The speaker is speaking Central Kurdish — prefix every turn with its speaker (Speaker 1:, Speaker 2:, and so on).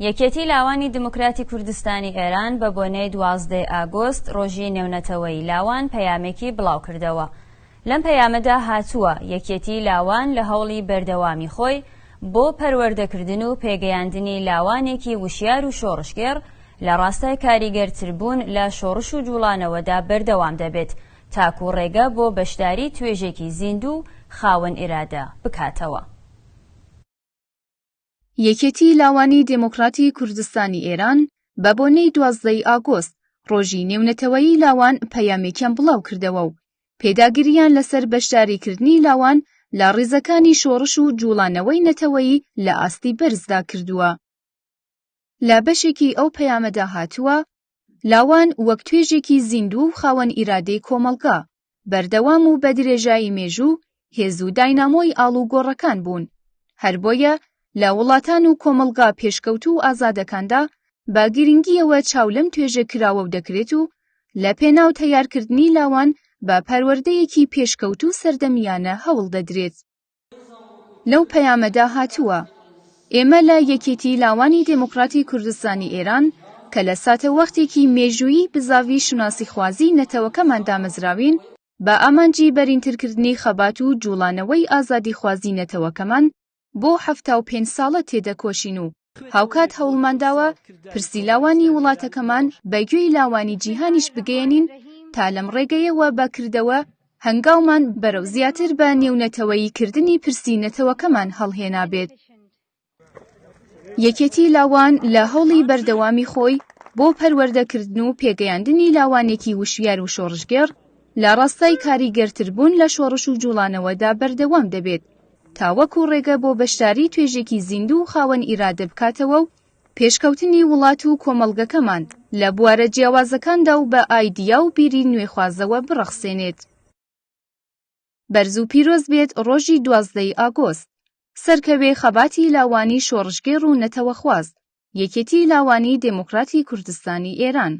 Speaker 1: یەکیەتیی لاوانی دێموکراتی کوردستانی ئێران بە بۆنەی 12 ئاگۆست ڕۆژی نێونەتەوەیی لاوان پەیامێکی بڵاو کردەوە. لەم پەیامەدا هاتووە یەکیەتیی لاوان لە هەوڵی بەردەوامی خۆی بۆ پەروەردەکردن و پێگەیاندنی لاوانێکی وشیار و شۆڕشگێڕ لە ڕاستای کاریگەرتربوون لە شۆڕش و جوڵانەوەدا بەردەوام دەبێت تاکو ڕێگە بۆ بەشداری توێژێکی زیندوو خاوەن ئیرادە بکاتەوە.
Speaker 2: یەکیەتیی لاوانی دێموکراتی کوردستانی ئێران بە بۆنەی 12 ئاگۆست ڕۆژی نێونەتەوەیی لاوان پەیامێکیان بڵاو کردەوە و پێداگیریان لەسەر بەشداریکردنی لاوان لە ڕێزەکانی شۆڕش و جوڵانەوەی نەتەوەیی لە ئاستی بەرزدا کردووە. لە بەشێکی ئەو پەیامەدا هاتووە لاوان وەک توێژێکی زیندوو و خاوەن ئیرادەی کۆمەڵگا بەردەوام و بە درێژایی مێژوو هێز و داینامۆی ئاڵوگۆڕەکان بوون. هەر بۆیە لە وڵاتان و کۆمەڵگا پێشکەوت و ئازادەکاندا بە گرنگیەوە چاو لەم توێژە کراوە و دەکرێت و لە پێناو تەیارکردنی لاوان بە پەروەردەیەکی پێشکەوت و سەردەمیانە هەوڵ دەدرێت. لەو پەیامەدا هاتووە ئێمە لە یەکیەتیی لاوانی دێموکراتی کوردستانی ئێران کە لە ساتە وەختێکی مێژوویی بزاوی شوناسی خوازی نەتەوەکەمان دامەزراوین بە ئامانجی بەرینترکردنی خەبات و جوڵانەوەی ئازادی خوازی نەتەوەکەمان بۆ 75 ساڵە تێدەکۆشین و هاوکات هەوڵمانداوە پرسی لاوانی وڵاتەکەمان بەگوێی لاوانی جیهانیش بگەێنین تا لەم ڕێگەیەوە بەکردەوە هەنگاومان بەرەو زیاتر بە نێونەتەوەیی کردنی پرسی نەتەوەکەمان هەڵهێنابێت. یەکیەتیی لاوان لە هەوڵی بەردەوامی خۆی بۆ پەروەردەکردن و پێگەیاندنی لاوانێکی وشیار و شۆڕشگێڕ لە ڕاستای کاریگەرتربوون لە شۆڕش و جوڵانەوەدا بەردەوام دەبێت تا وەکو ڕێگە بۆ بەشداری توێژێکی زیندوو و خاوەن ئیرادە بکاتەوە و پێشکەوتنی وڵات و کۆمەڵگەکەمان لە بوارە جیاوازەکاندا و بە ئایدیا و بیری نوێخوازەوە بڕەخسێنێت. بەرز و پیرۆز بێت ڕۆژی 12 ئاگۆست، سەرکەوێ خەباتی لاوانی شۆڕشگێڕ و نەتەوەخواز، یەکیەتیی لاوانی دێموکراتی کوردستانی ئێران.